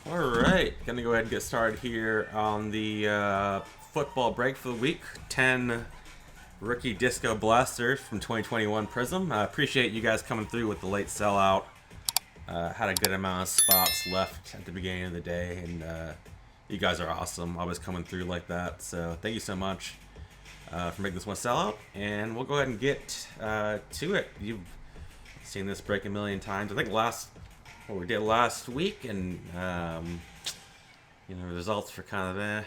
Alright, gonna go ahead and get started here on the football break for the week. 10 rookie disco blasters from 2021 Prizm. I appreciate you guys coming through with the late sellout. Had a good amount of spots left at the beginning of the day, and you guys are awesome. Always coming through like that, so thank you so much for making this one sell out. And we'll go ahead and get to it. You've seen this break a million times. I think what we did last week, and results for kind of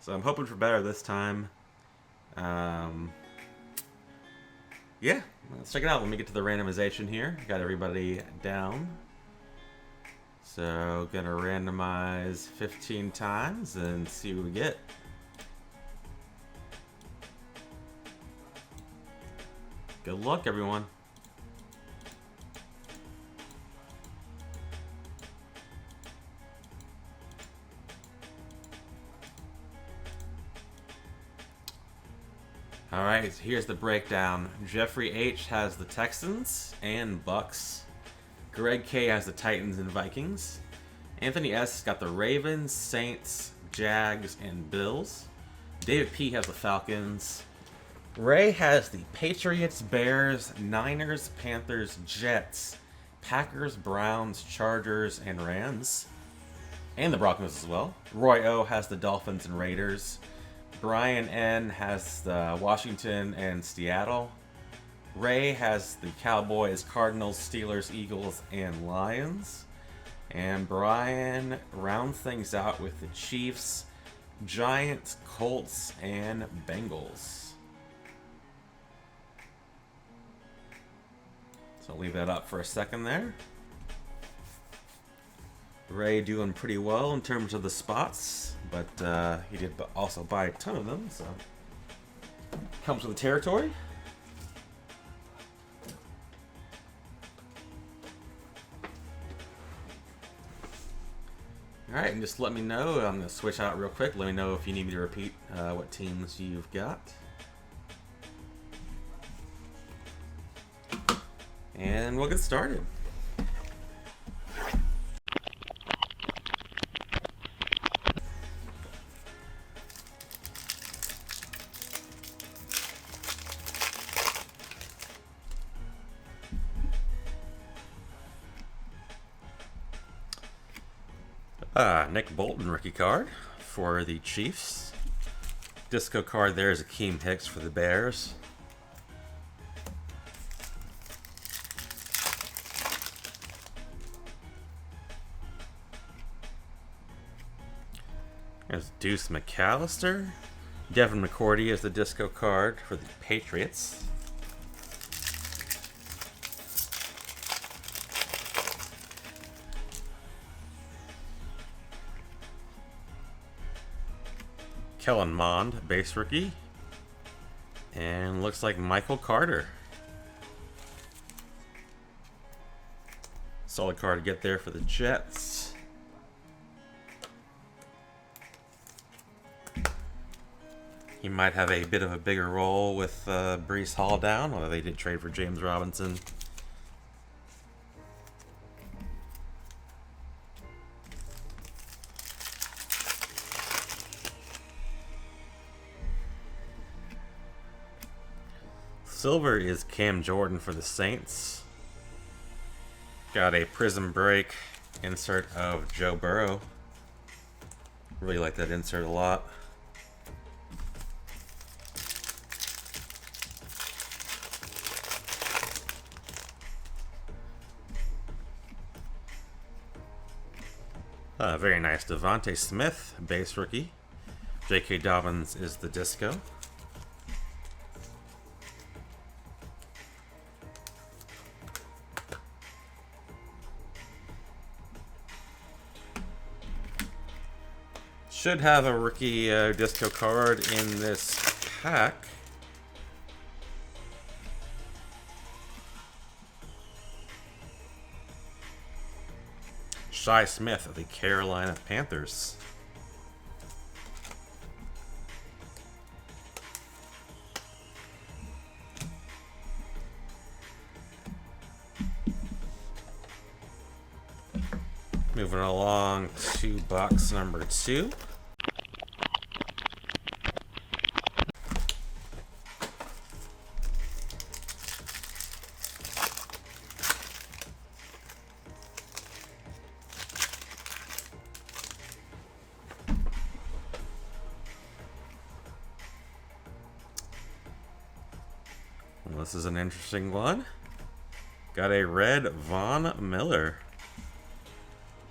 so I'm hoping for better this time. Yeah, let's check it out. Let me get to the randomization here. Got everybody down, so gonna randomize 15 times and see what we get. Good luck, everyone. Alright, here's the breakdown. Jeffrey H. has the Texans and Bucks. Greg K. has the Titans and Vikings. Anthony S. got the Ravens, Saints, Jags, and Bills. David P. has the Falcons. Ray has the Patriots, Bears, Niners, Panthers, Jets, Packers, Browns, Chargers, and Rams. And the Broncos as well. Roy O. has the Dolphins and Raiders. Brian N. has the Washington and Seattle. Ray has the Cowboys, Cardinals, Steelers, Eagles, and Lions. And Brian rounds things out with the Chiefs, Giants, Colts, and Bengals. So I'll leave that up for a second there. Ray doing pretty well in terms of the spots, but he did also buy a ton of them, so comes with the territory. Alright, and just let me know. I'm going to switch out real quick. Let me know if you need me to repeat what teams you've got. And we'll get started. Nick Bolton rookie card for the Chiefs. Disco card there is Akeem Hicks for the Bears. There's Deuce McAllister. Devin McCourty is the disco card for the Patriots. Kellen Mond, base rookie. And looks like Michael Carter. Solid card to get there for the Jets. He might have a bit of a bigger role with Breece Hall down, although they did trade for James Robinson. Silver is Cam Jordan for the Saints. Got a Prizm break insert of Joe Burrow. Really like that insert a lot. Very nice. Devontae Smith, base rookie. J.K. Dobbins is the disco. Should have a rookie disco card in this pack. Shi Smith of the Carolina Panthers. Moving along to box number 2. Well, this is an interesting one. Got a red Von Miller.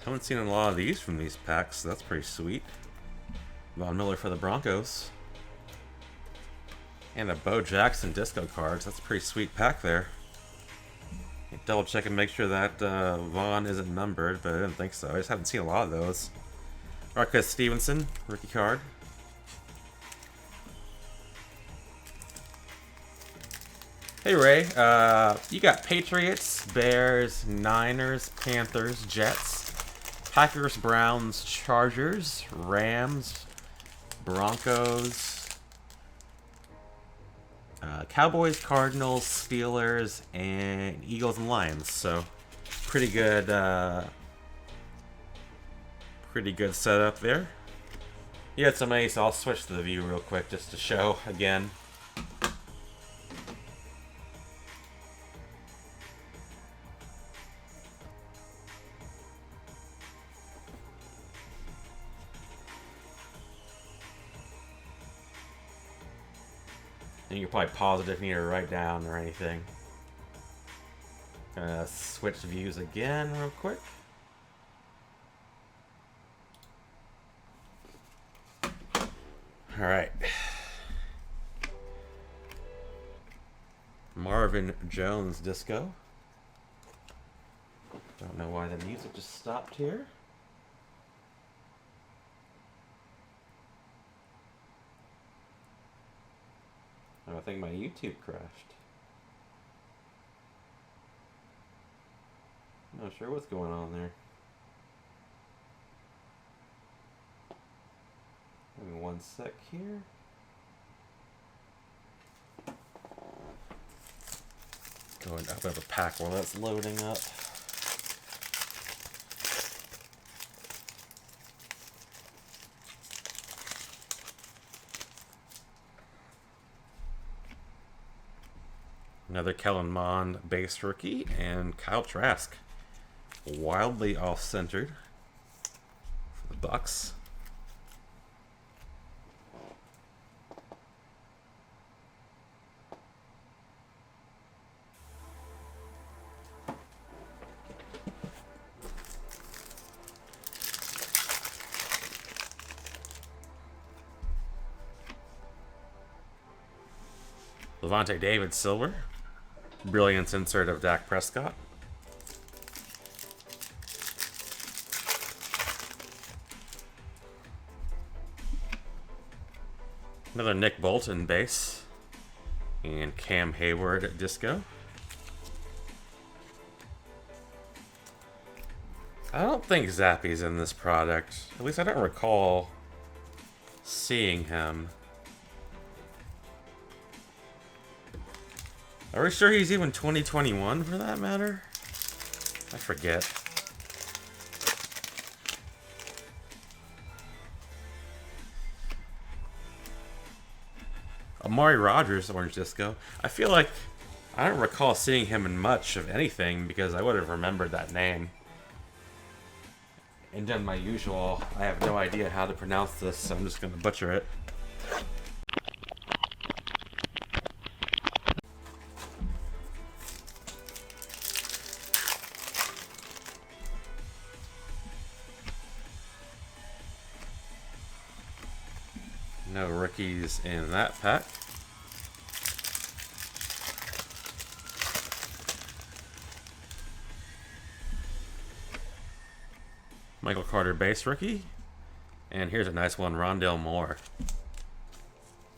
Haven't seen a lot of these from these packs, so that's pretty sweet. Von Miller for the Broncos. And a Bo Jackson disco cards. That's a pretty sweet pack there. Double check and make sure that Vaughn isn't numbered, but I didn't think so. I just haven't seen a lot of those. Marcus Stevenson, rookie card. Hey Ray, you got Patriots, Bears, Niners, Panthers, Jets, Packers, Browns, Chargers, Rams, Broncos, Cowboys, Cardinals, Steelers, and Eagles and Lions. So pretty good setup there. You had some ace. I'll switch to the view real quick just to show again. And you can probably pause it if you need to write down or anything. Gonna switch views again real quick. Alright. Marvin Jones disco. Don't know why the music just stopped here. Oh, I think my YouTube crashed. I'm not sure what's going on there. Give me 1 sec here. Go and open up a pack while that's loading up. Another Kellen Mond base rookie, and Kyle Trask, wildly off-centered for the Bucks. Levante David silver. Brilliance insert of Dak Prescott. Another Nick Bolton base. And Cam Hayward disco. I don't think Zappy's in this product. At least I don't recall seeing him. Are we sure he's even 2021 for that matter? I forget. Amari Rogers, orange disco. I feel like I don't recall seeing him in much of anything because I would have remembered that name. And done my usual, I have no idea how to pronounce this, so I'm just going to butcher it. No rookies in that pack. Michael Carter base rookie. And here's a nice one, Rondale Moore.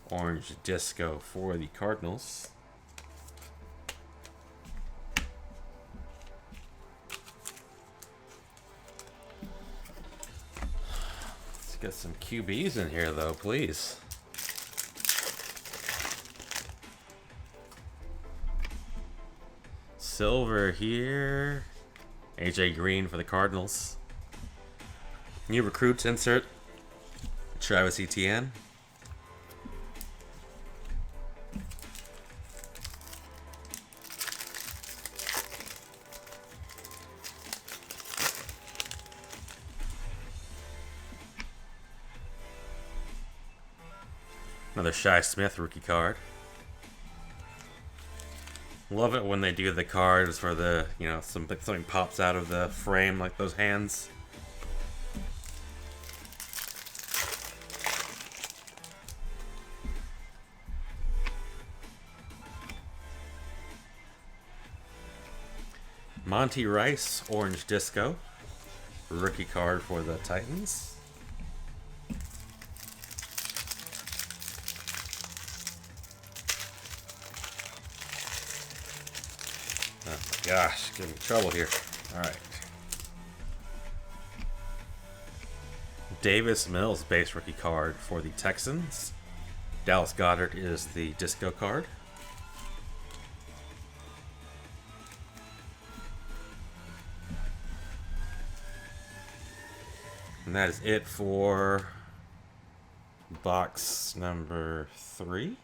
Orange disco for the Cardinals. Get some QBs in here, though, please. Silver here. AJ Green for the Cardinals. New recruits insert. Travis Etienne. Another Shi Smith rookie card. Love it when they do the cards where the, something pops out of the frame like those hands. Monty Rice, Orange Disco. Rookie card for the Titans. Oh my gosh, getting in trouble here. Alright. Davis Mills base rookie card for the Texans. Dallas Goedert is the disco card. And that is it for box number 3.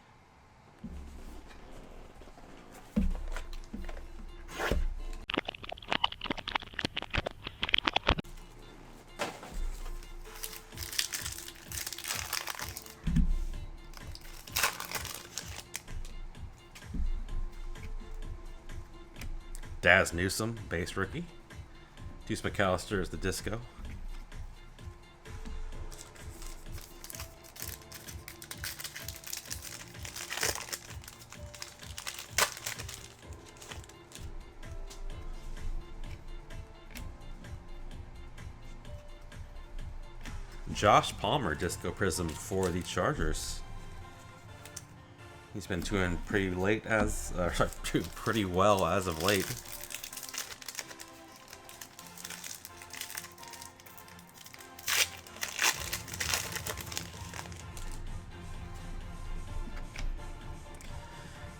Daz Newsome, base rookie. Deuce McAllister is the disco. Josh Palmer, disco Prizm for the Chargers. He's been doing pretty pretty well as of late.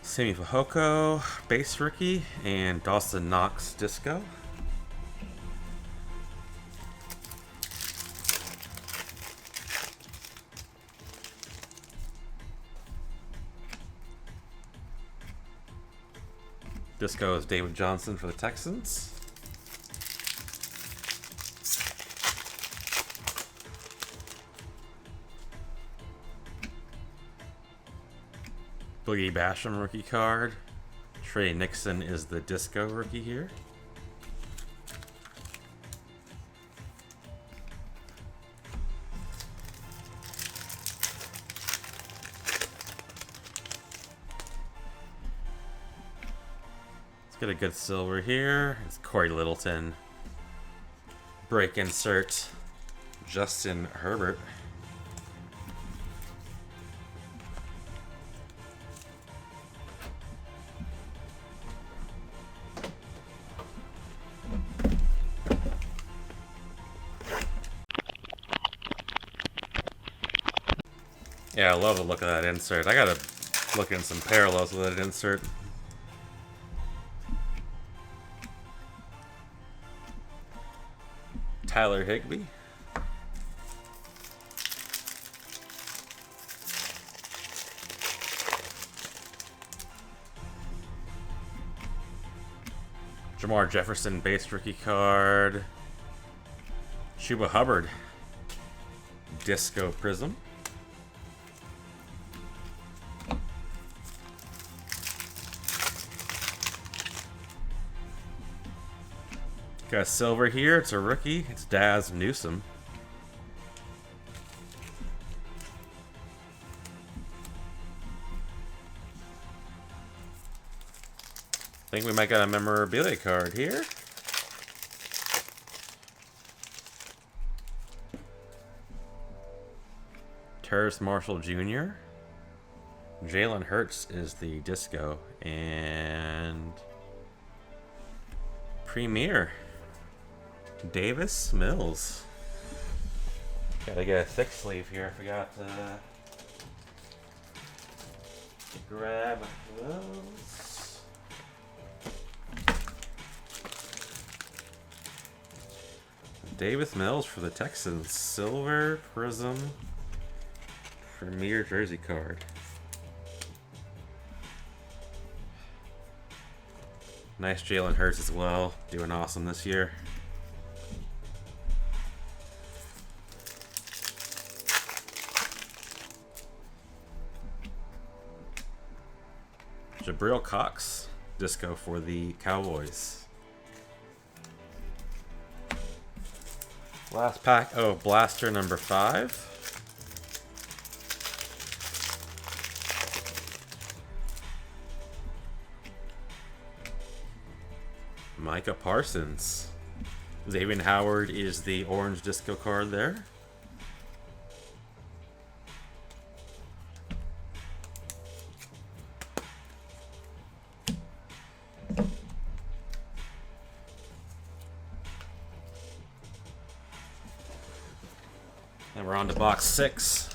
Simi Fehoko, base rookie, and Dawson Knox, disco. Disco is David Johnson for the Texans. Boogie Basham rookie card. Trey Nixon is the disco rookie here. Let's get a good silver here. It's Corey Littleton. Break insert. Justin Herbert. Yeah, I love the look of that insert. I gotta look in some parallels with that insert. Tyler Higbee. Jamar Jefferson base rookie card. Chuba Hubbard disco Prizm. Got a silver here. It's a rookie. It's Daz Newsome. I think we might got a memorabilia card here. Terrace Marshall Jr. Jalen Hurts is the disco. And Premier Davis Mills. Gotta get a thick sleeve here. I forgot to grab those. Davis Mills for the Texans. Silver Prizm Premier Jersey card. Nice Jalen Hurts as well. Doing awesome this year. Jabril Cox disco for the Cowboys. Last pack. Oh, blaster number 5. Micah Parsons. Xavier Howard is the orange disco card there. And we're on to box 6.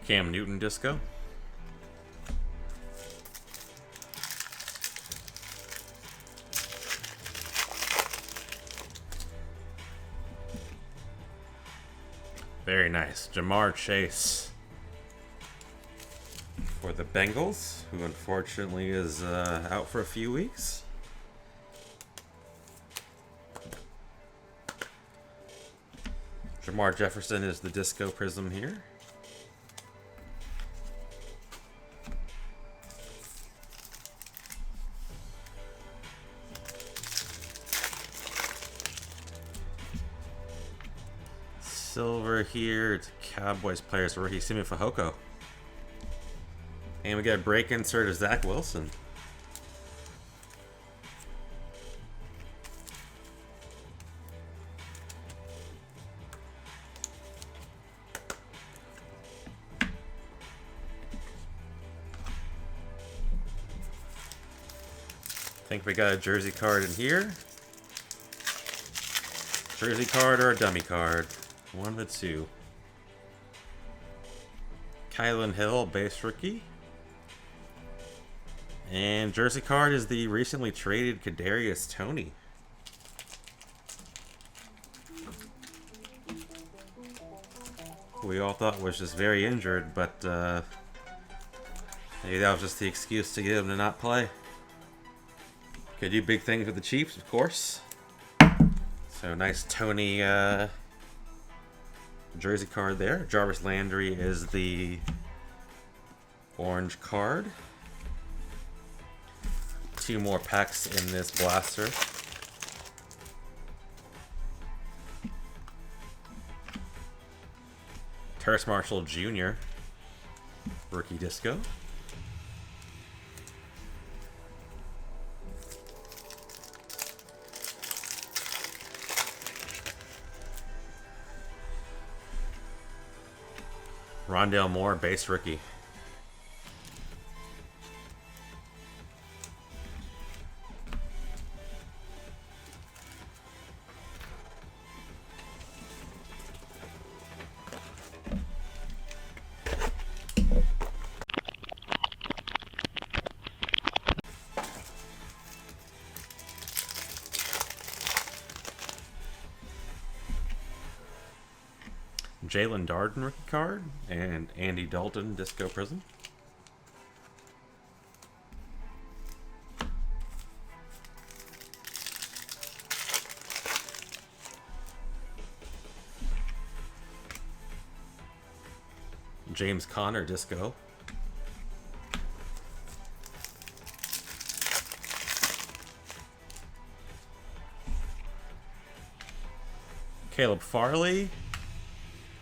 Cam Newton disco. Very nice. Jamar Chase for the Bengals, who unfortunately is out for a few weeks. Jamar Jefferson is the disco Prizm here. Silver here, it's Cowboys players rookie Simi Fehoko. And we got a break insert of Zach Wilson. I think we got a jersey card in here. Jersey card or a dummy card. One of the two. Kylan Hill, base rookie. And jersey card is the recently traded Kadarius Toney. We all thought was just very injured, but maybe that was just the excuse to get him to not play. Could do big things with the Chiefs, of course. So nice Toney jersey card there. Jarvis Landry is the orange card. 2 more packs in this blaster. Terrace Marshall Jr. rookie disco. Rondale Moore, base rookie. Jalen Darden rookie card, and Andy Dalton disco Prizm. James Conner disco. Caleb Farley.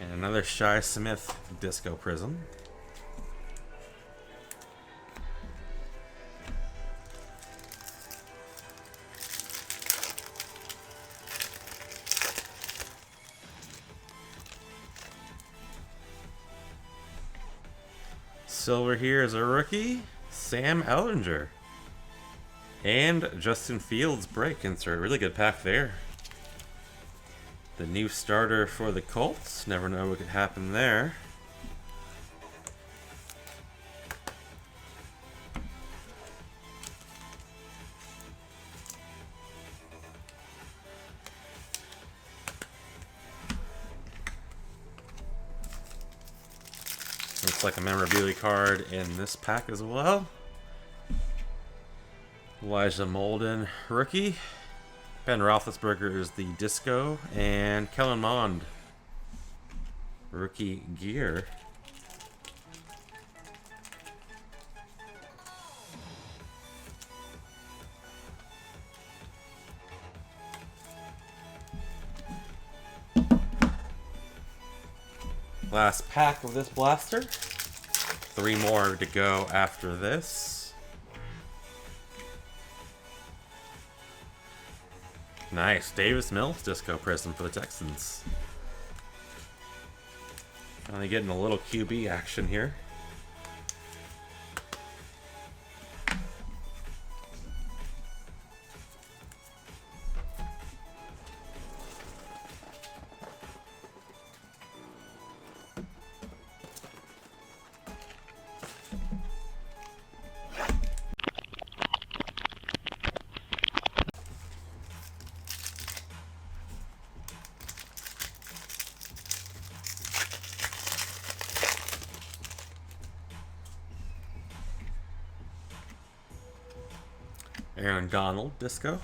And another Shi Smith disco Prizm. Silver here is a rookie, Sam Ellinger. And Justin Fields break insert. Really good pack there. The new starter for the Colts. Never know what could happen there. Looks like a memorabilia card in this pack as well. Elijah Molden, rookie. Ben Roethlisberger is the disco. And Kellen Mond, rookie gear. Last pack of this blaster. 3 more to go after this. Nice. Davis Mills disco Prizm for the Texans. Finally getting a little QB action here. Aaron Donald, disco.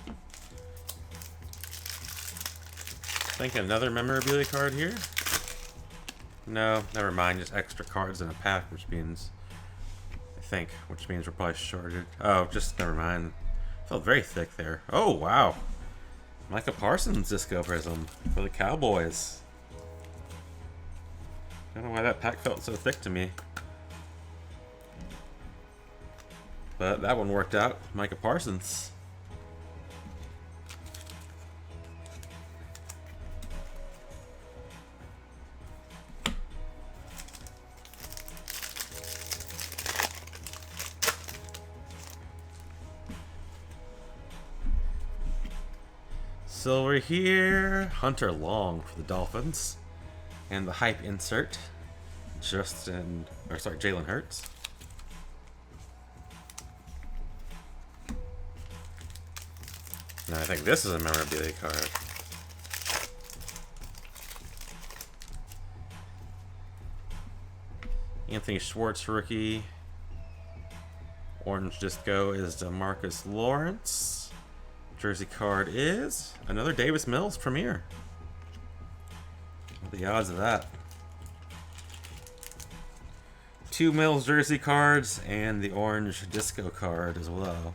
I think another memorabilia card here. No, never mind. Just extra cards in a pack, which means we're probably shorted. Oh, just never mind. Felt very thick there. Oh wow, Micah Parsons disco Prizm for the Cowboys. I don't know why that pack felt so thick to me. But that one worked out. Micah Parsons. Silver here. Hunter Long for the Dolphins. And the hype insert. Jalen Hurts. Now I think this is a memorabilia card. Anthony Schwartz, rookie. Orange disco is DeMarcus Lawrence. Jersey card is another Davis Mills Premier. What are the odds of that? 2 Mills jersey cards and the orange disco card as well.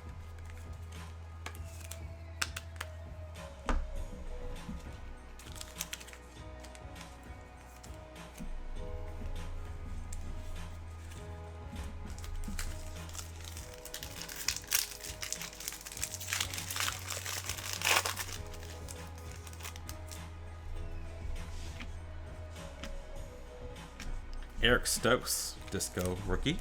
Eric Stokes, disco rookie.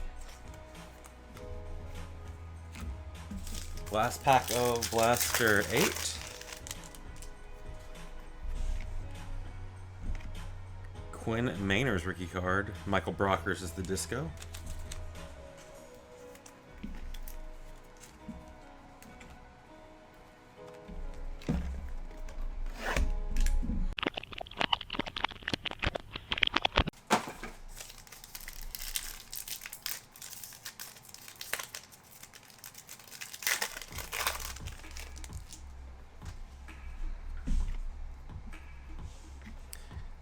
Last pack of Blaster 8. Quinn Maynard's rookie card. Michael Brockers is the disco.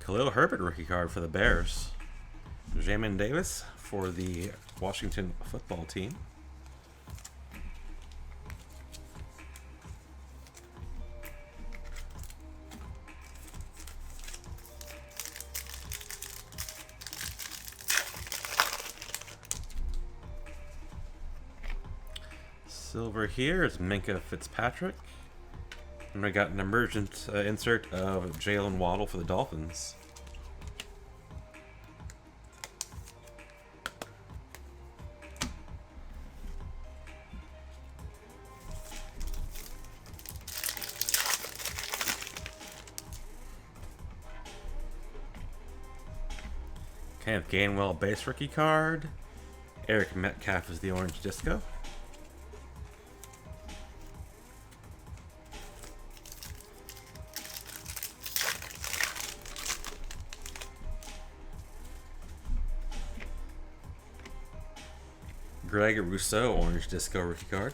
Khalil Herbert rookie card for the Bears. Jamin Davis for the Washington football team. Silver here is Minka Fitzpatrick. And we got an emergent insert of Jalen Waddle for the Dolphins. Kenneth Gainwell base rookie card. Eric Metcalf is the orange disco. Greg Rousseau orange disco rookie card.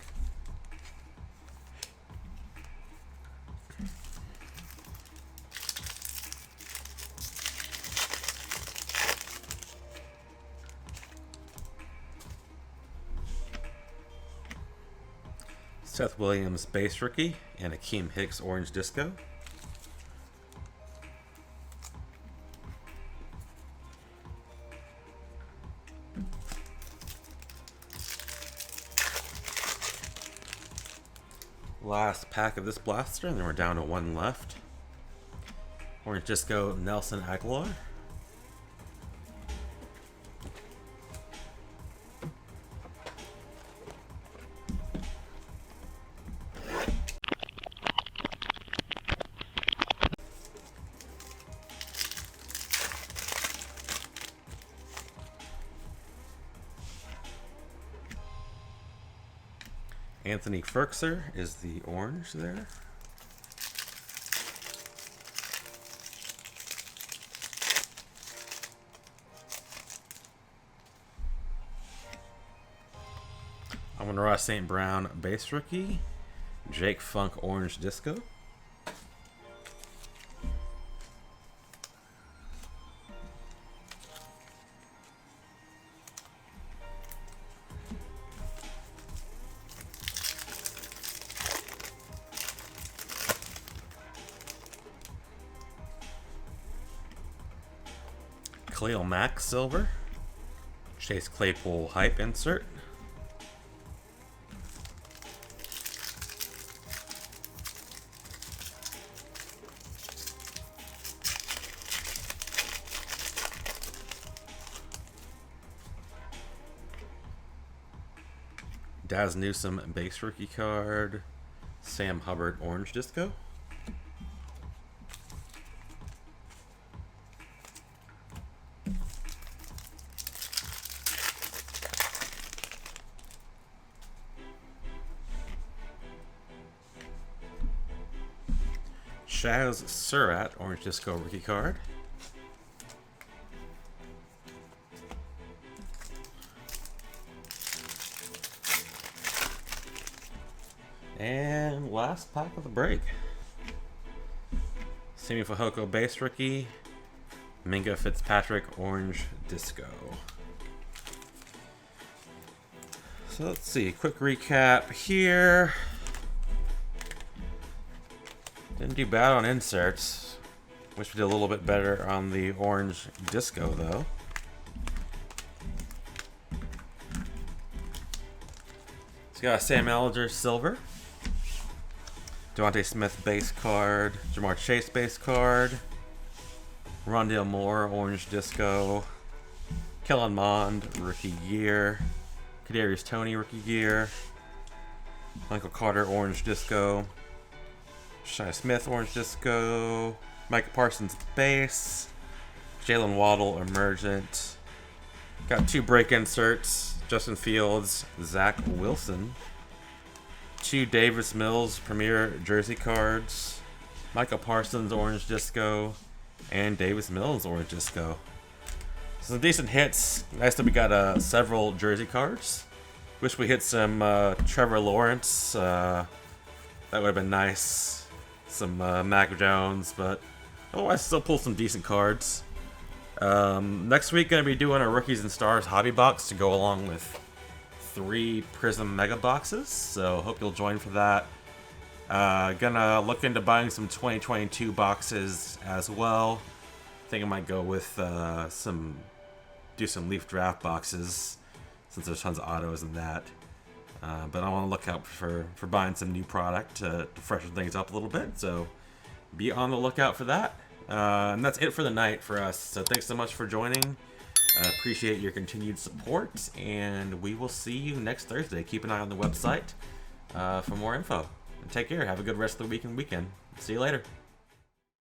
Seth Williams base rookie and Akeem Hicks orange disco. Last pack of this blaster, and then we're down to one left. Orange disco Nelson Aguilar. Anthony Ferkser is the orange there. Amon-Ra St. Brown base rookie. Jake Funk orange disco. Khalil Mack silver. Chase Claypool hype insert. Daz Newsome base rookie card. Sam Hubbard orange disco. Shaz Surratt orange disco rookie card. And last pack of the break. Simi Fehoko base rookie. Minka Fitzpatrick orange disco. So let's see, quick recap here. Didn't do bad on inserts. Wish we did a little bit better on the orange disco though. It's got a Sam Ellinger silver. Devontae Smith base card. Jamar Chase base card. Rondale Moore orange disco. Kellen Mond rookie year. Kadarius Toney rookie year. Michael Carter orange disco. Shai Smith orange disco. Micah Parsons base. Jalen Waddle emergent. Got two break inserts. Justin Fields, Zach Wilson. Two Davis Mills premier jersey cards. Micah Parsons orange disco. And Davis Mills orange disco. Some decent hits. Nice that we got several jersey cards. Wish we hit some Trevor Lawrence. That would have been nice. Some Mac Jones, but otherwise still pull some decent cards. Next week gonna be doing a Rookies and Stars hobby box to go along with 3 Prizm mega boxes, so hope you'll join for that. Gonna look into buying some 2022 boxes as well. Think I might go with some Leaf draft boxes since there's tons of autos in that. But I want to look out for buying some new product to freshen things up a little bit. So be on the lookout for that. And that's it for the night for us. So thanks so much for joining. Appreciate your continued support. And we will see you next Thursday. Keep an eye on the website for more info. And take care. Have a good rest of the week and weekend. See you later.